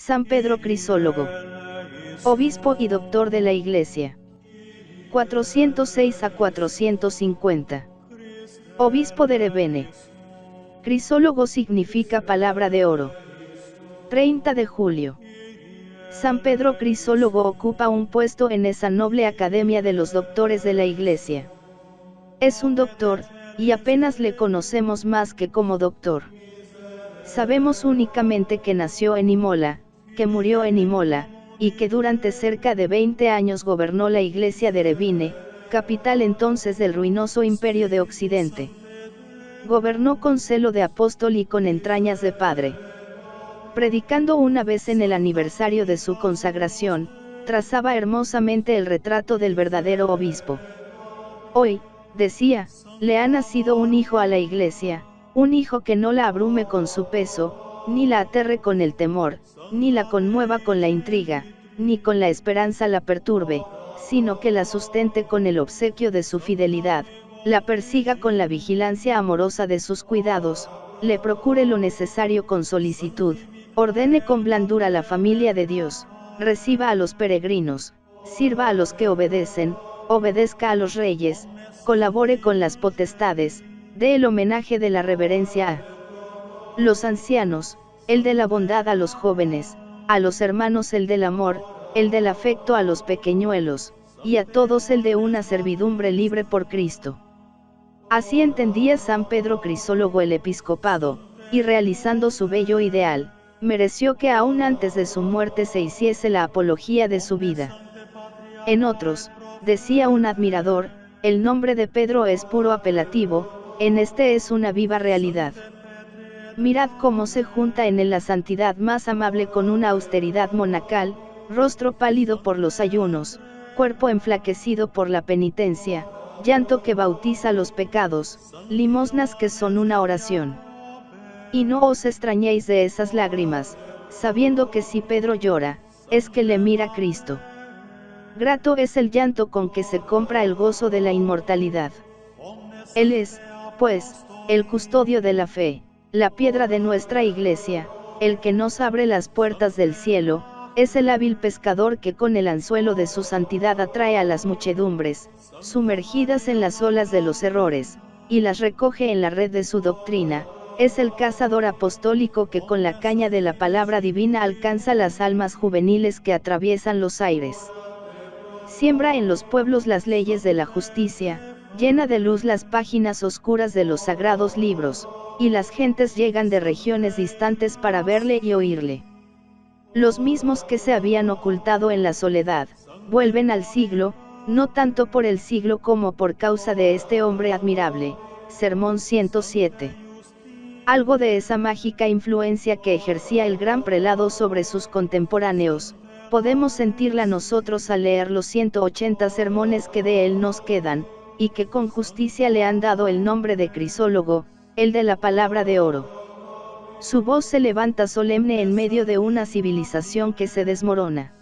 San Pedro Crisólogo, obispo y doctor de la Iglesia. 406 a 450. Obispo de Erebene. Crisólogo significa palabra de oro. 30 de julio. San Pedro Crisólogo ocupa un puesto en esa noble academia de los doctores de la Iglesia. Es un doctor, y apenas le conocemos más que como doctor. Sabemos únicamente que nació en Imola, que murió en Imola, y que durante cerca de 20 años gobernó la iglesia de Erebine, capital entonces del ruinoso imperio de Occidente. Gobernó con celo de apóstol y con entrañas de padre. Predicando una vez en el aniversario de su consagración, trazaba hermosamente el retrato del verdadero obispo. Hoy, decía, le ha nacido un hijo a la iglesia, un hijo que no la abrume con su peso, ni la aterre con el temor, ni la conmueva con la intriga, ni con la esperanza la perturbe, sino que la sustente con el obsequio de su fidelidad, la persiga con la vigilancia amorosa de sus cuidados, le procure lo necesario con solicitud, ordene con blandura la familia de Dios, reciba a los peregrinos, sirva a los que obedecen, obedezca a los reyes, colabore con las potestades, dé el homenaje de la reverencia a los ancianos, el de la bondad a los jóvenes, a los hermanos el del amor, el del afecto a los pequeñuelos, y a todos el de una servidumbre libre por Cristo. Así entendía San Pedro Crisólogo el episcopado, y realizando su bello ideal, mereció que aún antes de su muerte se hiciese la apología de su vida. En otros, decía un admirador, el nombre de Pedro es puro apelativo, en este es una viva realidad. Mirad cómo se junta en él la santidad más amable con una austeridad monacal, rostro pálido por los ayunos, cuerpo enflaquecido por la penitencia, llanto que bautiza los pecados, limosnas que son una oración. Y no os extrañéis de esas lágrimas, sabiendo que si Pedro llora, es que le mira Cristo. Grato es el llanto con que se compra el gozo de la inmortalidad. Él es, pues, el custodio de la fe, la piedra de nuestra iglesia, el que nos abre las puertas del cielo, es el hábil pescador que con el anzuelo de su santidad atrae a las muchedumbres, sumergidas en las olas de los errores, y las recoge en la red de su doctrina, es el cazador apostólico que con la caña de la palabra divina alcanza las almas juveniles que atraviesan los aires. Siembra en los pueblos las leyes de la justicia, llena de luz las páginas oscuras de los sagrados libros, y las gentes llegan de regiones distantes para verle y oírle. Los mismos que se habían ocultado en la soledad, vuelven al siglo, no tanto por el siglo como por causa de este hombre admirable. Sermón 107. Algo de esa mágica influencia que ejercía el gran prelado sobre sus contemporáneos, podemos sentirla nosotros al leer los 180 sermones que de él nos quedan, y que con justicia le han dado el nombre de Crisólogo, el de la palabra de oro. Su voz se levanta solemne en medio de una civilización que se desmorona.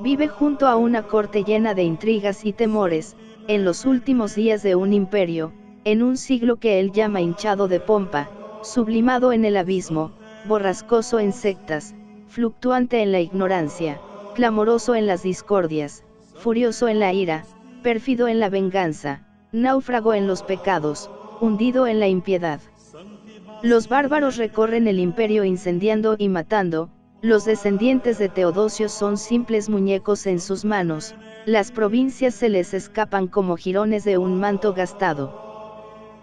Vive junto a una corte llena de intrigas y temores, en los últimos días de un imperio, en un siglo que él llama hinchado de pompa, sublimado en el abismo, borrascoso en sectas, fluctuante en la ignorancia, clamoroso en las discordias, furioso en la ira, pérfido en la venganza, náufrago en los pecados, hundido en la impiedad. Los bárbaros recorren el imperio incendiando y matando, los descendientes de Teodosio son simples muñecos en sus manos, las provincias se les escapan como jirones de un manto gastado.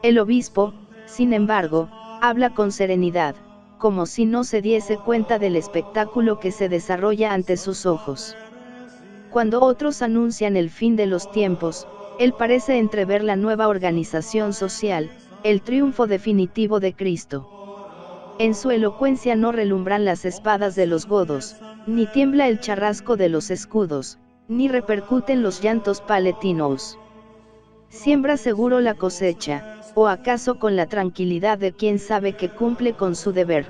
El obispo, sin embargo, habla con serenidad, como si no se diese cuenta del espectáculo que se desarrolla ante sus ojos. Cuando otros anuncian el fin de los tiempos, él parece entrever la nueva organización social, el triunfo definitivo de Cristo. En su elocuencia no relumbran las espadas de los godos, ni tiembla el charrasco de los escudos, ni repercuten los llantos paletinos. Siembra seguro la cosecha, o acaso con la tranquilidad de quien sabe que cumple con su deber.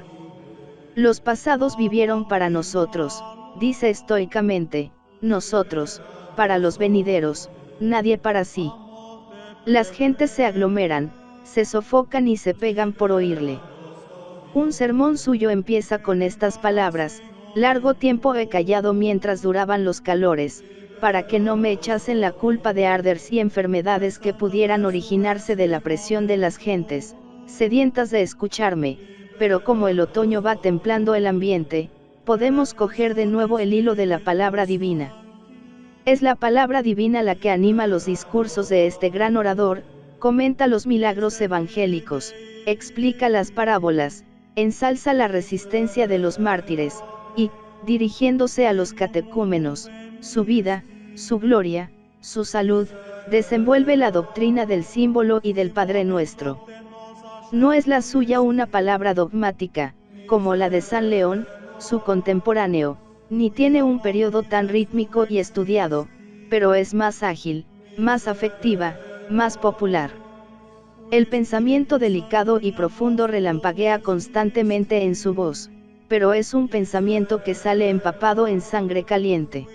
Los pasados vivieron para nosotros, dice estoicamente, nosotros, para los venideros, nadie para sí. Las gentes se aglomeran, se sofocan y se pegan por oírle. Un sermón suyo empieza con estas palabras: Largo tiempo he callado mientras duraban los calores, para que no me echasen la culpa de arders y enfermedades que pudieran originarse de la presión de las gentes, sedientas de escucharme, pero como el otoño va templando el ambiente, podemos coger de nuevo el hilo de la palabra divina. Es la palabra divina la que anima los discursos de este gran orador, comenta los milagros evangélicos, explica las parábolas, ensalza la resistencia de los mártires, y, dirigiéndose a los catecúmenos, su vida, su gloria, su salud, desenvuelve la doctrina del símbolo y del Padre Nuestro. No es la suya una palabra dogmática, como la de San León, su contemporáneo, ni tiene un periodo tan rítmico y estudiado, pero es más ágil, más afectiva, más popular. El pensamiento delicado y profundo relampaguea constantemente en su voz, pero es un pensamiento que sale empapado en sangre caliente.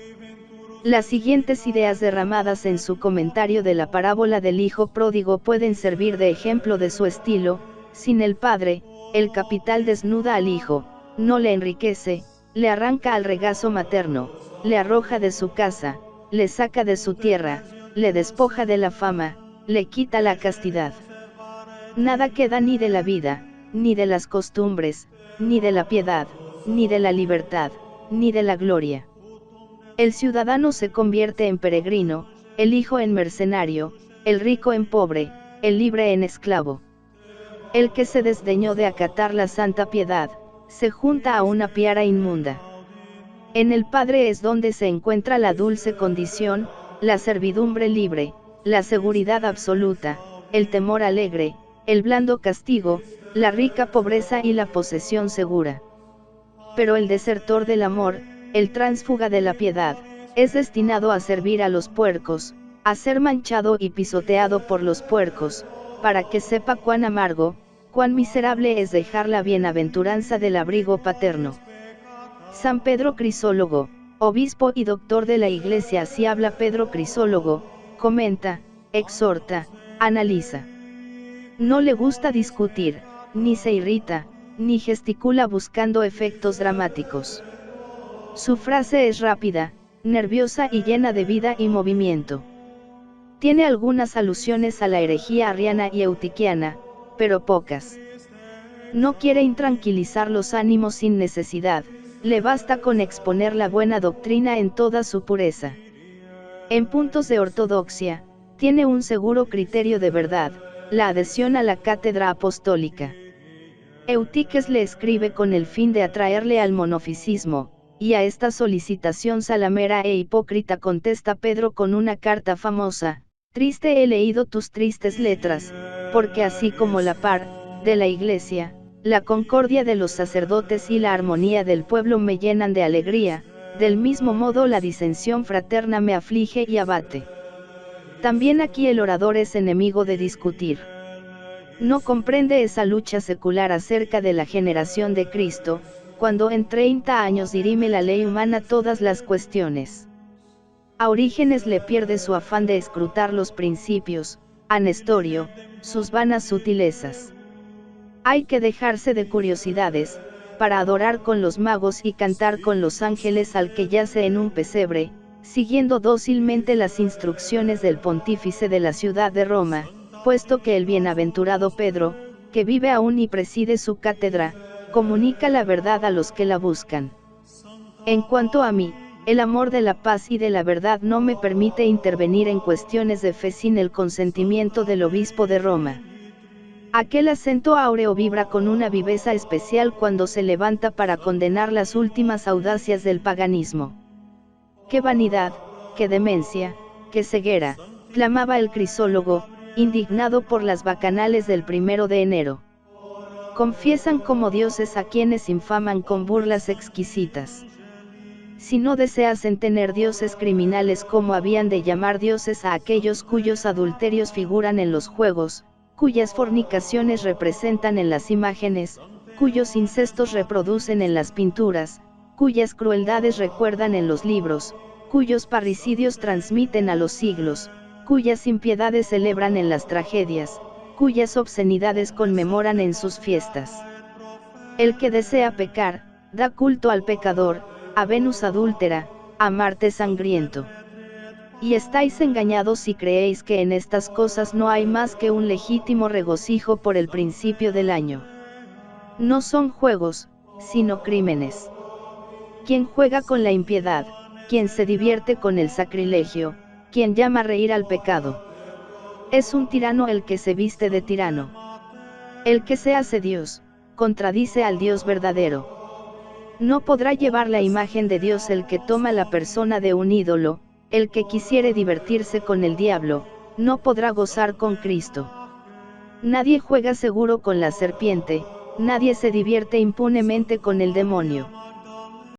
Las siguientes ideas derramadas en su comentario de la parábola del hijo pródigo pueden servir de ejemplo de su estilo. Sin el padre, el capital desnuda al hijo, no le enriquece, le arranca al regazo materno, le arroja de su casa, le saca de su tierra, le despoja de la fama, le quita la castidad. Nada queda ni de la vida, ni de las costumbres, ni de la piedad, ni de la libertad, ni de la gloria. El ciudadano se convierte en peregrino, el hijo en mercenario, el rico en pobre, el libre en esclavo. El que se desdeñó de acatar la santa piedad, se junta a una piara inmunda. En el Padre es donde se encuentra la dulce condición, la servidumbre libre, la seguridad absoluta, el temor alegre, el blando castigo, la rica pobreza y la posesión segura. Pero el desertor del amor, el tránsfuga de la piedad, es destinado a servir a los puercos, a ser manchado y pisoteado por los puercos, para que sepa cuán amargo, cuán miserable es dejar la bienaventuranza del abrigo paterno. San Pedro Crisólogo, obispo y doctor de la Iglesia. Así habla Pedro Crisólogo, comenta, exhorta, analiza. No le gusta discutir, ni se irrita, ni gesticula buscando efectos dramáticos. Su frase es rápida, nerviosa y llena de vida y movimiento. Tiene algunas alusiones a la herejía arriana y eutiquiana, pero pocas. No quiere intranquilizar los ánimos sin necesidad, le basta con exponer la buena doctrina en toda su pureza. En puntos de ortodoxia, tiene un seguro criterio de verdad, la adhesión a la cátedra apostólica. Eutiques le escribe con el fin de atraerle al monofisismo, y a esta solicitación salamera e hipócrita contesta Pedro con una carta famosa: triste he leído tus tristes letras, porque así como la par, de la Iglesia, la concordia de los sacerdotes y la armonía del pueblo me llenan de alegría, del mismo modo la disensión fraterna me aflige y abate. También aquí el orador es enemigo de discutir. No comprende esa lucha secular acerca de la generación de Cristo, cuando en 30 años dirime la ley humana todas las cuestiones. A Orígenes le pierde su afán de escrutar los principios, a Nestorio, sus vanas sutilezas. Hay que dejarse de curiosidades, para adorar con los magos y cantar con los ángeles al que yace en un pesebre, siguiendo dócilmente las instrucciones del pontífice de la ciudad de Roma, puesto que el bienaventurado Pedro, que vive aún y preside su cátedra, comunica la verdad a los que la buscan. En cuanto a mí, el amor de la paz y de la verdad no me permite intervenir en cuestiones de fe sin el consentimiento del obispo de Roma. Aquel acento áureo vibra con una viveza especial cuando se levanta para condenar las últimas audacias del paganismo. ¡Qué vanidad, qué demencia, qué ceguera!, clamaba el crisólogo, indignado por las bacanales del 1 de enero. Confiesan como dioses a quienes infaman con burlas exquisitas. Si no deseasen tener dioses criminales, ¿cómo habían de llamar dioses a aquellos cuyos adulterios figuran en los juegos, cuyas fornicaciones representan en las imágenes, cuyos incestos reproducen en las pinturas, cuyas crueldades recuerdan en los libros, cuyos parricidios transmiten a los siglos, cuyas impiedades celebran en las tragedias, cuyas obscenidades conmemoran en sus fiestas? El que desea pecar, Da culto al pecador, a Venus adúltera, a Marte sangriento. Y estáis engañados si creéis que en estas cosas no hay más que un legítimo regocijo por el principio del año. No son juegos, sino crímenes. Quien juega con la impiedad, quien se divierte con el sacrilegio, quien llama a reír al pecado. Es un tirano el que se viste de tirano. El que se hace Dios, contradice al Dios verdadero. No podrá llevar la imagen de Dios el que toma la persona de un ídolo, el que quisiere divertirse con el diablo, no podrá gozar con Cristo. Nadie juega seguro con la serpiente, nadie se divierte impunemente con el demonio.